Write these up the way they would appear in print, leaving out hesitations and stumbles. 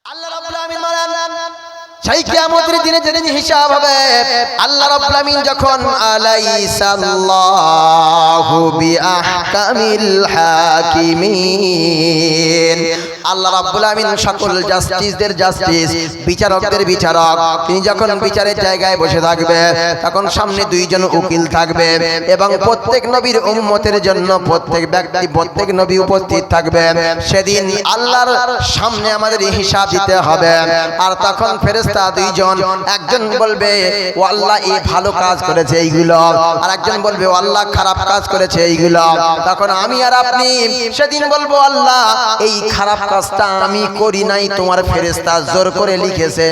আল্লাহ রাব্বুল আমিন বলেন সেই কিয়ামতের দিনে যেদিন হিসাব হবে আল্লাহ রাব্বুল আমিন যখন আলাইসাল্লাহু বিআহকামিল হাকিমিন আল্লাহ রাব্বুল আমিন সকল জাস্টিসদের জাস্টিস বিচারকদের বিচারক তিনি যখন বিচারের জায়গায় বসে থাকবে তখন সামনে দুইজন উকিল থাকবে এবং প্রত্যেক নবীর উম্মতের জন্য প্রত্যেক ব্যক্তি প্রত্যেক নবী উপস্থিত থাকবে সেদিন আল্লাহর সামনে আমাদের হিসাব দিতে হবে আর তখন ফেরেশতা দুইজন একজন বলবে ও আল্লাহ এই ভালো কাজ করেছে এইগুলো আর একজন বলবে ও আল্লাহ খারাপ কাজ করেছে এইগুলো তখন আমি আর আপনি সেদিন বলবো আল্লাহ এই খারাপ কাজটা আমি করি নাই তোমার ফেরেশতা জোর করে লিখেছে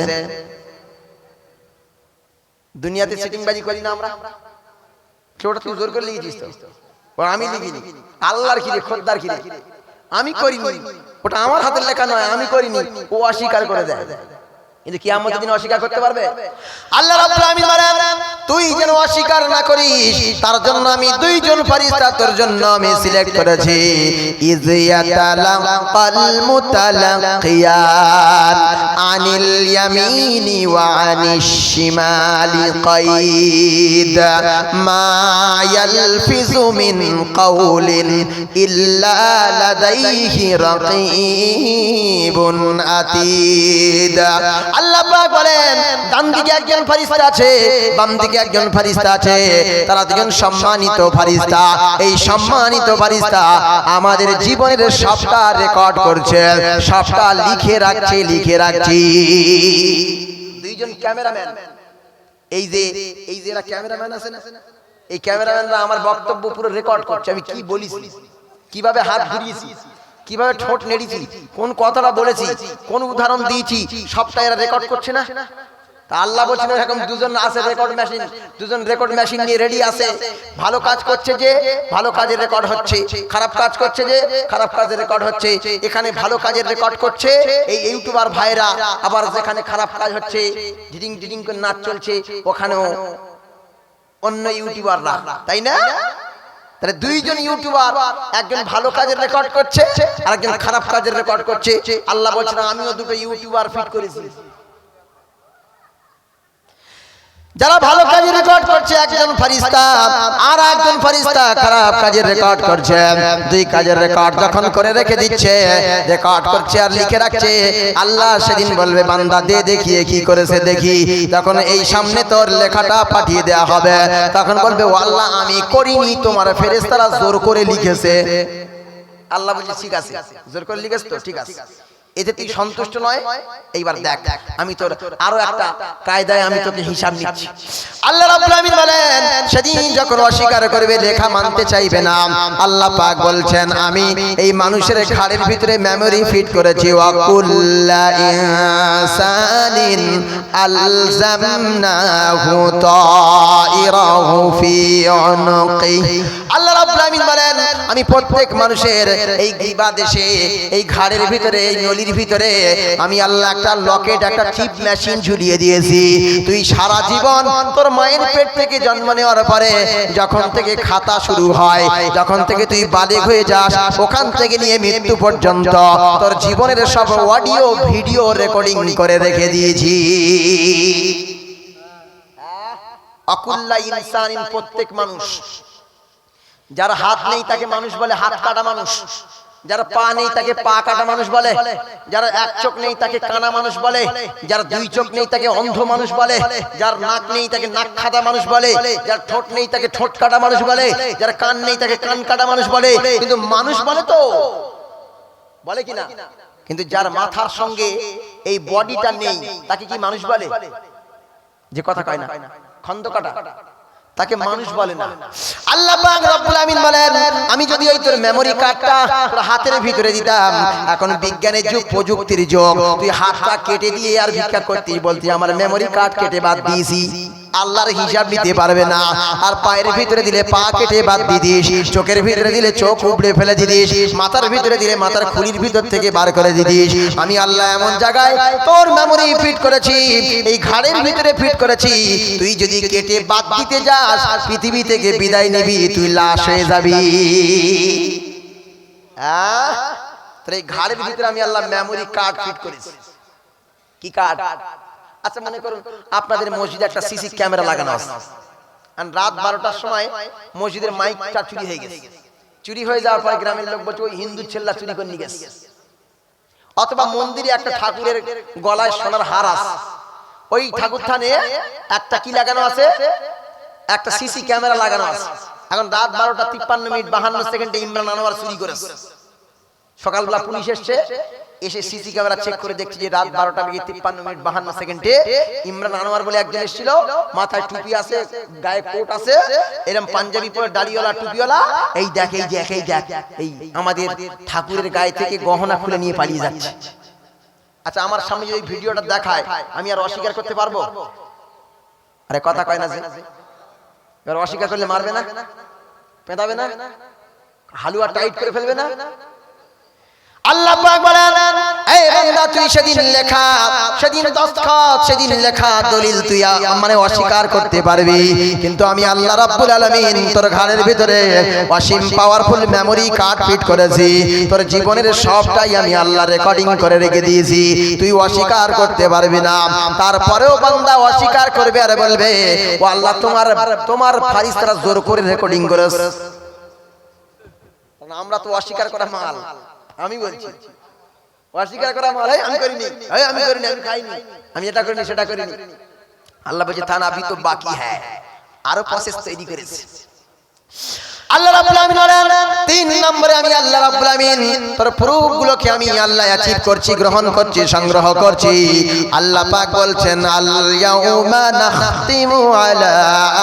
দুনিয়াতে সিটিংবাজি করি না আমরা কেউটা তুই জোর করে লিখেছিস তো আমি লিখিনি আল্লাহর কি রে খোদার কি রে আমি করিনি ওটা আমার হাতের লেখা নয় আমি করিনি ও অস্বীকার করে দেয় কিন্তু কিয়ামতের দিন অস্বীকার করতে পারবে আল্লাহ রাব্বুল আমিন বলেন তুই যেন অস্বীকার না করিস তার জন্য আমি দুইজন ফেরেশতা তোর জন্য আমি সিলেক্ট করেছি ইয ইয়াতালাকাল মুতালাকিয়ান আনিল ইয়ামিনি ওয়া আনিশ শিমালি কাইদ মা ইয়ালফিজু মিন কাউলিন ইল্লা লাদাইহি রাকীবুন আতীদ আল্লাহ পাক বলেন ডান দিকে একজন ফেরেশতা আছে বাম দিকে একজন ফেরেশতা আছে তারা দুজন সম্মানিত ফেরেশতা এই সম্মানিত ফেরেশতা আমাদের জীবনের সবটা রেকর্ড করছে সবটা লিখে রাখছি দুইজন ক্যামেরাম্যান এই যে এরা ক্যামেরাম্যান আছে না এই ক্যামেরাম্যানরা আমার বক্তব্য পুরো রেকর্ড করছে আমি কি বলিছি কিভাবে হাত ঘুরিয়েছি কিভাবে ঠোঁট নেড়েছি কোন কথাটা বলেছি কোন উদাহরণ দিয়েছি সবটা এরা রেকর্ড করছে না তা আল্লাহ বলছেন এরকম দুজন আছে রেকর্ড মেশিন দুজন রেকর্ড মেশিন নিয়ে রেডি আছে ভালো কাজ করছে যে ভালো কাজের রেকর্ড হচ্ছে খারাপ কাজ করছে যে খারাপ কাজের রেকর্ড হচ্ছে এখানে ভালো কাজের রেকর্ড করছে এই ইউটিউবার ভাইরা আবার যেখানে খারাপ কাজ হচ্ছে ডিডিং ডিডিং করে নাচ চলছে ওখানেও অন্য ইউটিউবাররা তাই না তাহলে দুইজন ইউটিউবার একজন ভালো কাজের রেকর্ড করছে আর একজন খারাপ কাজের রেকর্ড করছে আল্লাহ বলছেন আমিও দুটো ইউটিউবার ফিট করেছি যারা ভালো কাজের রেকর্ড করছে একজন ফেরেশতা আর একজন ফেরেশতা খারাপ কাজের রেকর্ড করছে দুই কাজের রেকর্ড যখন করে রেখে দিচ্ছে রেকর্ড করছে আর লিখে রাখছে আল্লাহ সেদিন বলবে বান্দা দে দেখিয়ে কি করেছে দেখি তখন এই সামনে তোর লেখাটা পাঠিয়ে দেয়া হবে তখন বলবে ও আল্লাহ আমি করিনি তোমার ফেরেশতারা জোর করে লিখেছে আল্লাহ বলছে ঠিক আছে জোর করে লিখেছ তো ঠিক আছে এতে তুই সন্তুষ্ট নয় এইবার দেখ আমি তোর আরো একটা কায়দায় আমি তোকে হিসাব নিচ্ছি আল্লাহ রাব্বুল আমিন বলেন সেদিন যখন অস্বীকার করবে লেখা মানতে চাইবে না আল্লাহ পাক বলছেন আমি এই মানুষের ঘাড়ের ভিতরে মেমরি ফিট করেছি ওয়া কুল্লা ইনসানিন আলজামনাহু তাইরাহু ফি উনকি আল্লাহ রাব্বুল আমিন বলেন আমি প্রত্যেক মানুষের এই গিবা দেশে এই ঘাড়ের ভিতরে এই নলির ভিতরে আমি আল্লাহ একটা লকেট একটা চিপ মেশিন ঝুলিয়ে দিয়েছি তুই সারা জীবন তোর মায়ের পেট থেকে জন্ম নেওয়ার পরে যখন থেকে খাতা শুরু হয় যখন থেকে তুই বালেগ হয়ে যাস ওখান থেকে নিয়ে মৃত্যু পর্যন্ত তোর জীবনের সব অডিও ভিডিও রেকর্ডিং করে রেখে দিয়েছি আকুল্লা ইনসানিন প্রত্যেক মানুষ যার হাত নেই তাকে মানুষ বলে হাত কাটা মানুষ যার পা নেই তাকে পা কাটা মানুষ বলে যার এক চোখ নেই তাকে কানা মানুষ বলে যার দুই চোখ নেই তাকে অন্ধ মানুষ বলে যার নাক নেই তাকে নাক কাটা মানুষ বলে যার ঠোঁট নেই তাকে ঠোঁট কাটা মানুষ বলে যার কান নেই তাকে কান কাটা মানুষ বলে কিন্তু মানুষ বলে তো বলে কিনা কিন্তু যার মাথার সঙ্গে এই বডিটা নেই তাকে কি মানুষ বলে যে কথা কয় না খন্দ কাটা তাকে মানুষ বলে না আল্লাহ পাক রব্বুল আমিন বলেন আমি যদি ওই তোর মেমরি কার্ডটা তোর হাতের ভিতরে দিতাম এখন বিজ্ঞানের যুগ প্রযুক্তির যুগ তুই হাতটা কেটে দিয়ে আর ভিক্ষা করতেই বলতি আমার মেমরি কার্ড কেটে বাদ দিয়েছি আল্লাহর হিসাব নিতে পারবে না আর পায়ের ভিতরে দিলে পা কেটে বাদ দিয়ে দিস চোখের ভিতরে দিলে চোখ উপড়ে ফেলে দিস মাথার ভিতরে দিলে মাথার খুলির ভিতর থেকে বার করে দিস আমি আল্লাহ এমন জায়গায় তোর মেমরি ফিট করেছি এই ঘাড়ের ভিতরে ফিট করেছি তুই যদি কেটে বাদ দিতে যাস পৃথিবী থেকে বিদায় নিবি তুই লাশ হয়ে যাবি তোর এই ঘাড়ের ভিতরে আমি আল্লাহ মেমরি কার্ড ফিট করেছি কি কার্ড? আচ্ছা মনে করুন আপনাদের মসজিদে একটা সিসি ক্যামেরা লাগানো আছে, আর রাত 12টার সময় মসজিদের মাইকটা চুরি হয়ে গেছে। চুরি হয়ে যাওয়ার পর গ্রামের লোক বলছে ওই হিন্দু ছেলেরা চুরি করে নিয়ে গেছে। অথবা মন্দিরে একটা ঠাকুরের গলায় সোনার হার আছে, ওই ঠাকুর থানে একটা কি লাগানো আছে, একটা সিসি ক্যামেরা লাগানো আছে। এখন রাত 12:53:52 ইমরান আনোয়ার চুরি করেছে। সকালবেলা পুলিশ এসে সিসি ক্যামেরা চেক করে দেখছে যে রাত 12:53:52 ইমরান আনোয়ার বলে একজন এসেছিল, মাথায় টুপি আছে, গায়ে কোট আছে, এরকম পাঞ্জাবি পরে দাড়িওয়ালা টুপিওয়ালা, এই দেখ এই দেখ এই দেখ এই আমাদের ঠাকুরের গায়ে থেকে গহনা খুলে নিয়ে পালিয়ে যাচ্ছে। আচ্ছা আমার সামনে যদি ভিডিওটা দেখায় আমি আর অস্বীকার করতে পারবো? আরে কথা কয় না যে, এবার অস্বীকার করলে মারবে না, পেঁদাবে না, হালুয়া টাইট করে ফেলবে না? আল্লাহ পাক বলেন এই বান্দা তুই সেদিন লেখা, সেদিন দস্তখত, সেদিন লেখা দলিল তুই মানে অস্বীকার করতে পারবি, কিন্তু আমি আল্লাহ রাব্বুল আলামিন তোর ঘরের ভিতরে অসীম পাওয়ারফুল মেমরি কার্ড ফিট করেছি, তোর জীবনের সবটাই আমি আল্লাহ রেকর্ডিং করে রেখে দিয়েছি, তুই অস্বীকার করতে পারবি না। তারপরেও বান্দা অস্বীকার করবে আর বলবে ও আল্লাহ তোমার ফারিস্তারা জোর করে রেকর্ডিং করেছে। আমরা তো অস্বীকার করা মাল, আমি বলছি অস্বীকার করা মাল, আমি করিনি, আমি করিনি, আমি খাইনি, আমি এটা করিনি সেটা করিনি। আল্লাহ বলছে থানা আবি তো বাকি হ্যাঁ, আরো প্রসেস তৈরি করেছে। আল্লাহ রাব্বুল আমিন বলেন 3 নম্বরে আমি আল্লাহ রাব্বুল আমিন তোর প্রুফ গুলোকে আমি আল্লাহ অ্যাচিভ করছি, গ্রহণ করছি, সংগ্রহ করছি। আল্লাহ পাক বলছেন আল ইয়াউমা নাখতিমু আলা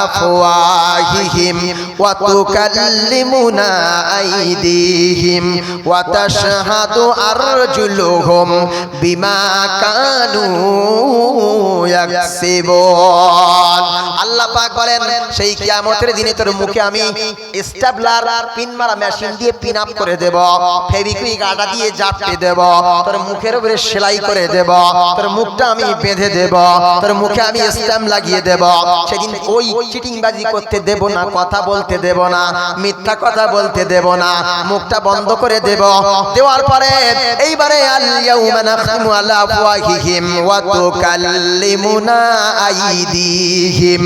আফওয়াহিহিম ওয়া তুকাল্লিমুনা আইদিহিম ওয়া তাশহাদু আরজুলুহুম বিমা কানু ইয়াকসিবুন। আল্লাহ পাক বলেন সেই কিয়ামতের দিনে তোর মুখে আমি স্টেপলার পিন মারা মেশিন দিয়ে পিন আপ করে দেব, ফেভিকুইক আটা দিয়ে জাপটে দেব, তোর মুখের উপরে সেলাই করে দেব, তোর মুখটা আমি বেঁধে দেব, তোর মুখে আমি স্ট্যাম্প লাগিয়ে দেব। সেদিন ওই চিটিংবাজি করতে দেব না, কথা বলতে দেব না, মিথ্যা কথা বলতে দেব না, মুখটা বন্ধ করে দেব। দেওয়ার পরে এইবারে আল ইয়াউমা নাখতিমু আলা আফওয়াহিহিম ওয়া তুকাল্লিমুনা আইদিহিম,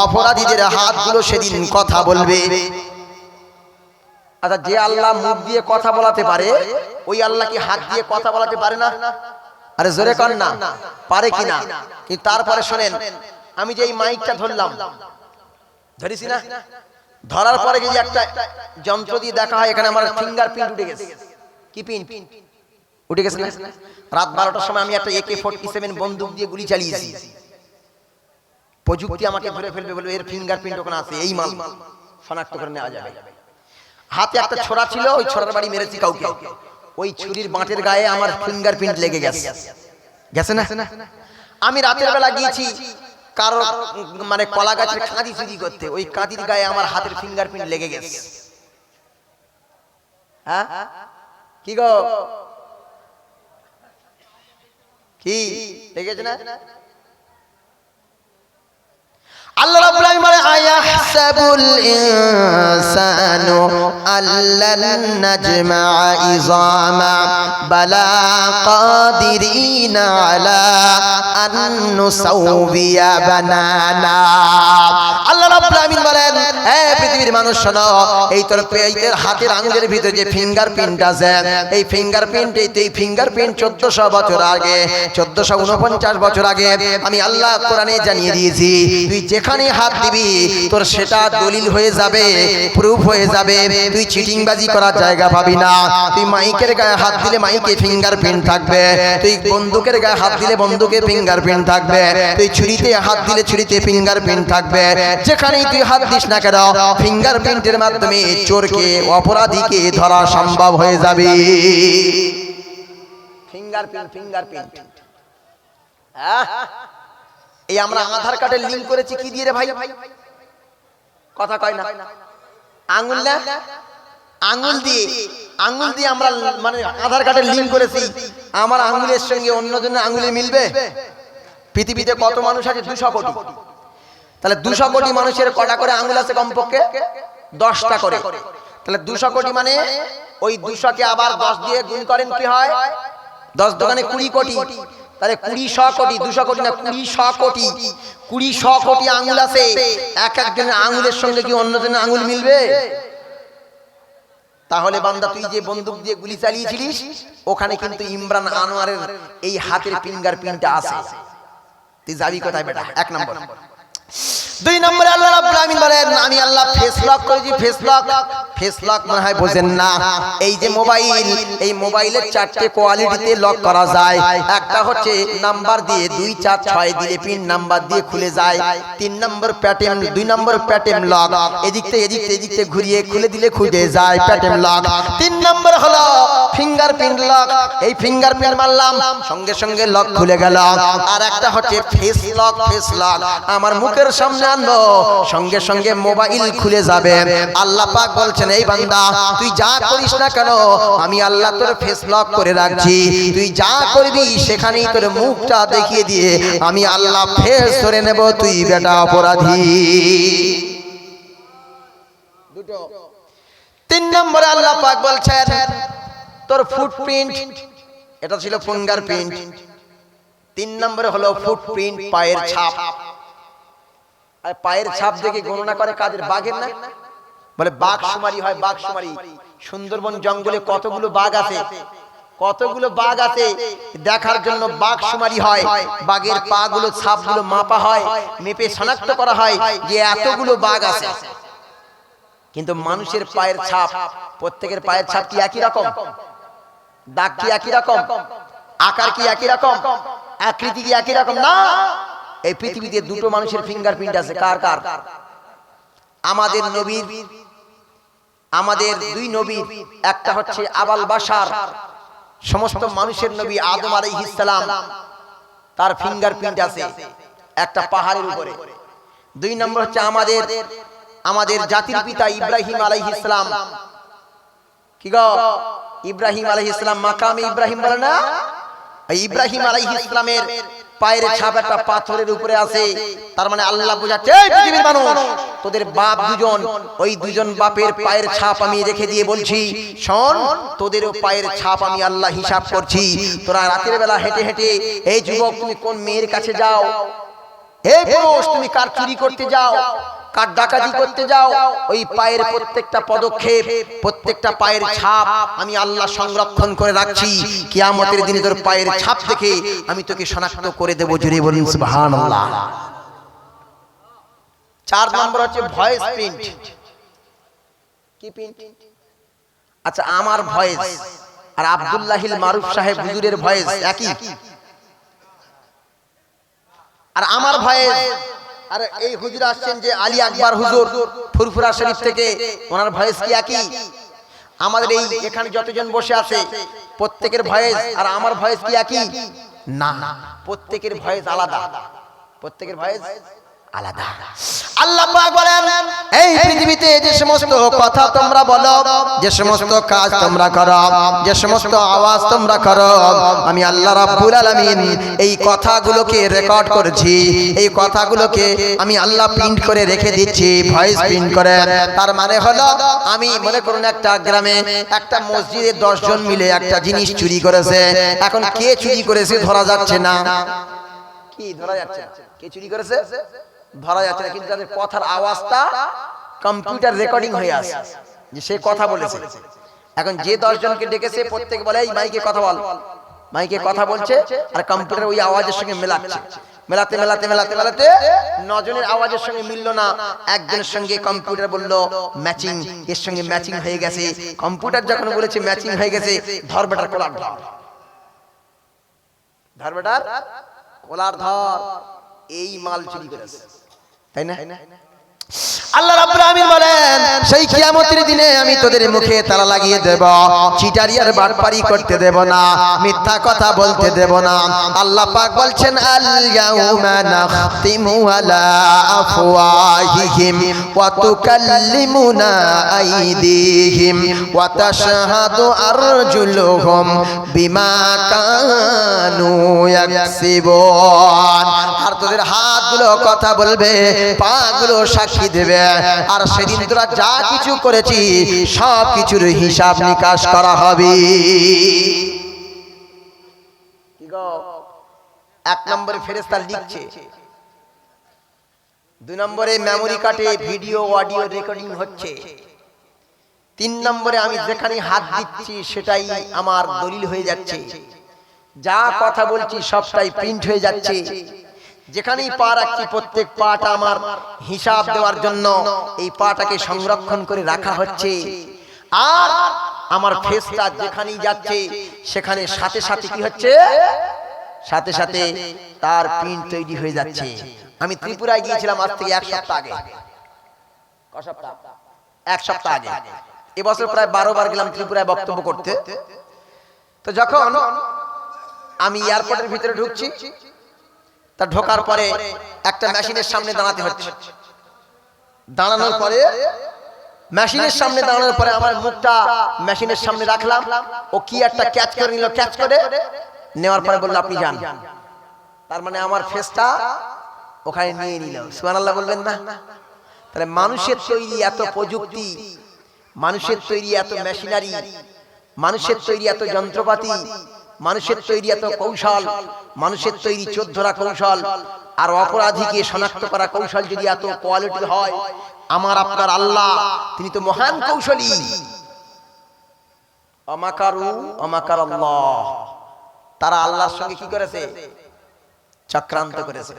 অপরাধীদের হাতগুলো সেদিন কথা বলবে। আচ্ছা যে আল্লাহ মুখ দিয়ে কথা বলাতে পারে ওই আল্লাহ কি হাত দিয়ে কথা বলাতে পারে না? আরে জোরে কর না, পারে কিনা? কিন্তু তারপরে শোনেন, আমি যে এই মাইকটা ধরলাম, ধরিস না, ধরার পরে যদি একটা যন্ত্র দিয়ে দেখা হয় এখানে আমার ফিঙ্গারপ্রিন্ট উঠে গেছে। কি প্রিন্ট উঠে গেছে না? রাত 12টার সময় আমি একটা AK-47 বন্দুক দিয়ে গুলি চালিয়েছি, প্রযুক্তি আমাকে ধরে ফেলবে, বলবে এর ফিঙ্গারপ্রিন্ট ওখানে আছে, এই মাল শনাক্ত করে নেওয়া যাবে। হাতে একটা ছোরা ছিল, ওই ছোরার বাড়ি মেরেছি কাউকে, ওই ছুরির বাঁটের গায়ে আমার ফিঙ্গারপ্রিন্ট লেগে গেছে, গেছে না? আমি রাতের বেলা গিয়েছি কারো মানে কলা গাছের কাঁদি চুরি করতে, ওই কাঁদির গায়ে আমার হাতের ফিঙ্গারপ্রিন্ট লেগে গেছে। হ্যাঁ কি গো, কি লেগেছে না? আল্লাহ রাব্বুল আলামিন বলে আয়াহসাবুল ইনসানু আল্লান নাজমা'a ইযামা বালা কাদিরিনা আলা আন নুসাউবিয়া বানানা। আল্লাহ রাব্বুল আলামিন বলেন হে পৃথিবীর মানুষ শোনো, এই তোর পেটের হাতের আঙ্গুলের ভিতরে যে ফিঙ্গারপ্রিন্ট আছে, এই ফিঙ্গারপ্রিন্ট, এই ফিঙ্গারপ্রিন্ট 1400 বছর আগে, 1449 বছর আগে আমি আল্লাহ কোরআনে জানিয়ে দিয়েছি, তুই যেখানে হাত দিবি তোর সেটা দলিল হয়ে যাবে, প্রুফ হয়ে যাবে, তুই চিটিংবাজি করার জায়গা পাবি না। তুই মাইকের গায়ে হাত দিলে মাইকে ফিঙ্গারপ্রিন্ট থাকবে, তুই বন্দুকের গায়ে হাত দিলে বন্দুকে ফিঙ্গারপ্রিন্ট থাকবে, তুই ছুরিতে হাত দিলে ছুরিতে ফিঙ্গারপ্রিন্ট থাকবে। যেখানেই তুই হাত দিস না কেন ফিঙ্গারপ্রিন্টের মাধ্যমে চোরকে, অপরাধীকে ধরা সম্ভব হয়ে যাবে। ফিঙ্গারপ্রিন্ট এই আমরা আধার কার্ডের লিংক করেছি কি দিয়ে রে ভাই? কথা কয় না, আঙ্গুল না, আঙ্গুল দিয়ে আমরা মানে আধার কার্ডের লিংক করেছি। আমার আঙ্গুলের সঙ্গে অন্যজনের আঙ্গুলে মিলবে? পৃথিবীতে কত মানুষ আছে? 200 কোটি। তাহলে 200 কোটি মানুষের কটা করে আঙ্গুল আছে? কমপক্ষে 10টা করে। তাহলে 200 কোটি মানে ওই 200 কে আবার 10 দিয়ে গুণ করেন কি হয়? 10 দোকানে 20 কোটি। তাহলে 20 কোটি 200 কোটি না 20 কোটি 20 কোটি আঙ্গুল আছে, এক একজনের আঙ্গুলের সঙ্গে কি অন্যজনের আঙ্গুল মিলবে? তাহলে বান্দা তুই যে বন্দুক দিয়ে গুলি চালিয়েছিলিস ওখানে কিন্তু ইমরান আনোয়ারের এই হাতের ফিঙ্গারপ্রিন্টটা আছে, তুই যাবি কোথায় বেটা? এক নম্বর। 2 নম্বরে আল্লাহ রাব্বুল আলামিন বলেন আমি আল্লাহ ফেস লক করেছি। ফেস লক মনে হয় বোঝেন না। এই যে মোবাইল, এই মোবাইলের 4টে কোয়ালিটিতে লক করা যায়। একটা হচ্ছে নাম্বার দিয়ে 2 4 6 দিলে পিন নাম্বার দিয়ে খুলে যায়। 3 নম্বর প্যাটার্ন, 2 নম্বর প্যাটার্ন লক, এদিক থেকে ঘুরিয়ে খুলে দিলে খুলে যায় প্যাটার্ন লক। 3 নম্বর হলো ফিঙ্গারপ্রিন্ট লক, এই ফিঙ্গারপ্রিন্ট মারলাম সঙ্গে সঙ্গে লক খুলে গেল। আর একটা হচ্ছে ফেস লক, আমার মুখের সামনে আনবো সঙ্গে সঙ্গে মোবাইল খুলে যাবে। আল্লাহ পাক বলছেন এই বান্দা তুই যা করিস না কেন আমি আল্লাহ তোর ফেস লক করে রাখছি, তুই যা করবি সেখানেই তোর মুখটা দেখিয়ে দিয়ে আমি আল্লাহ ফেস ধরে নেব, তুই বেটা অপরাধী। 3 নম্বরে আল্লাহ পাক বলছেন তোর ফুটপ্রিন্ট, এটা ছিল ফিঙ্গারপ্রিন্ট। 3 নম্বরে হলো ফুটপ্রিন্ট, পায়ের ছাপ। আর পায়ের ছাপ দেখে গণনা করে কাদের? বাঘের না? বলে বাঘ শুমারি হয়, বাঘ শুমারি। সুন্দরবন জঙ্গলে কতগুলো বাঘ আছে দেখার জন্য বাঘ শুমারি হয়। বাঘের পা গুলো, ছাপ গুলো মাপা হয়, মেপে শনাক্ত করা হয় যে এতগুলো বাঘ আছে। কিন্তু মানুষের পায়ের ছাপ, প্রত্যেকের পায়ের ছাপ কি একই রকম? দাগ কি একই রকম? আকার কি একই রকম? আকৃতি কি একই রকম? না। এই পৃথিবীতে 2টো মানুষের ফিঙ্গারপ্রিন্ট আছে। কার কার? আমাদের নবীর, আমাদের 2 নবীর। একটা হচ্ছে আবাল বাশার, সমস্ত মানুষের নবী আদম আলাইহিস সালাম, তার ফিঙ্গারপ্রিন্ট আছে একটা পাহাড়ের উপরে। 2 নম্বর হচ্ছে আমাদের জাতির পিতা ইব্রাহিম আলাইহিস সালাম। কি গো? ইব্রাহিম আলাইহিস সালাম মাকামে ইব্রাহিম বলে না? এই ইব্রাহিম আলাইহিস সালামের পায়ের ছাপ একটা পাথরের উপরে আছে। তার মানে আল্লাহ বোঝাচ্ছে এই পৃথিবীর মানুষ, তোদের বাপ দুজন, ওই 2জন বাপের পায়ের ছাপ আমি রেখে দিয়ে বলছি শোন, তোদেরও পায়ের ছাপ আমি আল্লাহ হিসাব করছি। তোরা রাতের বেলা হেঁটে হেঁটে, এই যুবক তুমি কোন মেয়ের কাছে যাও, এই পুরুষ তুমি কার চুরি করতে যাও, কার ডাকাতি করতে যাও, ওই পায়ের প্রত্যেকটা পদক্ষেপ, প্রত্যেকটা পায়ের ছাপ আমি আল্লাহ সংরক্ষণ করে রাখছি। কিয়ামতের দিনে তোর পায়ের ছাপ দেখে আমি তোকে শনাক্ত করে দেব। জোরে বলুন সুবহানাল্লাহ। 4 নম্বর হচ্ছে ভয়েস প্রিন্ট। কি প্রিন্ট? আচ্ছা, আমার ভয়েস আর আব্দুল্লাহিল মারুফ সাহেব হুজুরের ভয়েস একই? আর আমার ভয়েস আর এই হুজুর আসছেন যে আলী আকবর হুজুর ফুরফুরা শরীফ থেকে, ওনার ভয়েস কি একই? আমাদের এই এখানে যতজন বসে আছে প্রত্যেকের ভয়েস আর আমার ভয়েস কি একই? না, প্রত্যেকের ভয়েস আলাদা, প্রত্যেকের ভয়েস আলাদা। আল্লাহ পাক বলেন এই পৃথিবীতে যে সমস্ত কথা তোমরা বলো, যে সমস্ত কাজ তোমরা করো, যে সমস্ত আওয়াজ তোমরা করো, আমি আল্লাহ রাব্বুল আলামিন এই কথাগুলোকে রেকর্ড করেছি। এই কথাগুলোকে আমি আল্লাহ প্রিন্ট করে রেখে দিচ্ছি, ভয়েস প্রিন্ট করে। তার মানে হলো আমি মনে করুন একটা গ্রামে একটা মসজিদে 10 জন মিলে একটা জিনিস চুরি করেছে। এখন কে চুরি করেছে ধরা যাচ্ছে না। কি ধরা যাচ্ছে? কে চুরি করেছে ধরা যাচ্ছে না, কিন্তু তাদের কথার আওয়াজটা কম্পিউটার রেকর্ডিং হয়ে আসে যে সে কথা বলেছে। এখন যে 10 জনকে ডেকেছে প্রত্যেক বলে এই মাইকে কথা বল, মাইকে কথা বলছে আর কম্পিউটার ওই আওয়াজের সঙ্গে মেলাচ্ছে। মেলাতে মেলাতে মেলাতে মেলাতে 9 জনের আওয়াজের সঙ্গে মিললো না। একজনের সঙ্গে কম্পিউটার বলল ম্যাচিং, এর সঙ্গে ম্যাচিং হয়ে গেছে। কম্পিউটার যখন বলেছে ম্যাচিং হয়ে গেছে, ধর বেটার কোলার ধর, ধর বেটার কোলার ধর, এই মাল চুরি করেছে, তাই না? আল্লাহ রাব্বুল আলামিন বলেন সেই কিয়ামতের দিনে আমি তোদের মুখে তালা লাগিয়ে দেব, চিটারি আর বাটপারি করতে দেব না, মিথ্যা কথা বলতে দেব না। আল্লাহ পাক বলছেন আল ইয়াউমা নাখতিমু আলা আফওয়াহিহিম ওয়া তুকাল্লিমুনা আইদিহিম ওয়া তাশহাদু আরজুলুহুম বিমা কানু ইয়াকসিবুন। আর তোদের হাতগুলো কথা বলবে, পাগুলো সাক্ষী দেবে, আর সেদিন তোরা যা কিছু করেছি সব কিছুর হিসাব নিকাশ করা হবে। এক নম্বরে ফেরেশতা লিখছে, দুই নম্বরে মেমোরি কার্ডে ভিডিও অডিও রেকর্ডিং হচ্ছে, তিন নম্বরে আমি যেখানে হাত দিচ্ছি সেটাই আমার দলিল হয়ে যাচ্ছে, যা কথা বলছি সবটাই প্রিন্ট হয়ে যাচ্ছে, যেখানেই পা রাখছি প্রত্যেক পাটা আমার হিসাব দেওয়ার জন্য এই পাটাকে সংরক্ষণ করে রাখা হচ্ছে। আর আমার ফেসটা যেখানেই যাচ্ছে সেখানে সাথে সাথে কি হচ্ছে, সাথে সাথে তার প্রিন্ট তৈরি হয়ে যাচ্ছে। আমি ত্রিপুরায় গিয়েছিলাম আজ থেকে এক সপ্তাহ আগে, এক সপ্তাহ আগে, এবছর প্রায় 12 বার গেলাম ত্রিপুরায় বক্তব্য করতে। তো যখন আমি এয়ারপোর্টের ভিতরে ঢুকছি, তা ঢোকার পরে একটা মেশিনের সামনে দাঁড়াতে হচ্ছে, দাঁড়ানোর পরে মেশিনের সামনে দাঁড়ানোর পরে আমার মুখটা মেশিনের সামনে রাখলাম, ও কি একটা ক্যাচ করে নিল, ক্যাচ করে নেওয়ার পরে বললো আপনি যান। তার মানে আমার ফেসটা ওখানে নিয়ে নিল। সুবহানাল্লাহ বলবেন না? তাহলে মানুষের তৈরি এত প্রযুক্তি, মানুষের তৈরি এত মেশিনারি, মানুষের তৈরি এত যন্ত্রপাতি, মানুষের তৈরি এত কৌশল, মানুষের তৈরি চোর ধরা কৌশল, আর অপরাধীকে শনাক্ত করা কৌশল যদি এত কোয়ালিটি হয়, আমার আপনার আল্লাহ তিনি তো মহান কৌশলী। অমাকারু অমাকারাল্লাহ, তারা আল্লাহর সঙ্গে কি করেছে, চক্রান্ত করেছে।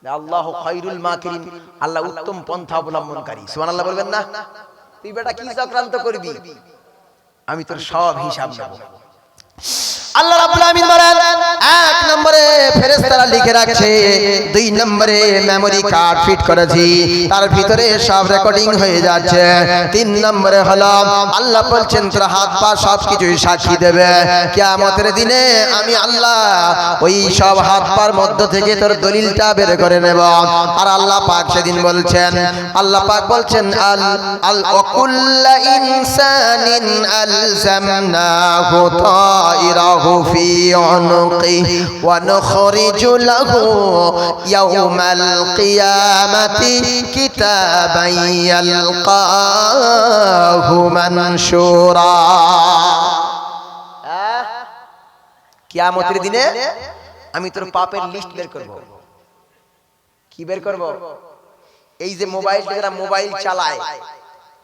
আল্লাহু খায়রুল মাকিরিন, আল্লাহ উত্তম পন্থা অবলম্বনকারী। সুবহানাল্লাহ বলবেন না? তুই বেটা কি চক্রান্ত করবি, আমি তোর সব হিসাব নেব। আল্লাহ রাব্বুল আমিন বলেন, এক নম্বরে ফেরেশতারা লিখে রাখছে, দুই নম্বরে মেমোরি কার্ড ফিট করেছি, তার ভিতরে সব রেকর্ডিং হয়ে যাচ্ছে, তিন নম্বরে হলো আল্লাহ বলছেন তোর হাত পা সবকিছুই সাক্ষী দেবে। কিয়ামতের দিনে আমি আল্লাহ ওই সব হাত পার মধ্য থেকে তোর দলিলটা বের করে নেব। আর আল্লাহ পাক সেদিন বলছেন, আল্লাহ পাক বলছেন, আল আল ওয়াকুল্লা ইনসানিন আলজামনাহু তাইরাহু في عنقه ونخرج له يوم القيامة كتابا يلقاه منشورا। কিয়ামতের দিনে আমি তোর পাপের লিস্ট বের করব। কি বের করব? এই যে মোবাইল, যারা মোবাইল চালায়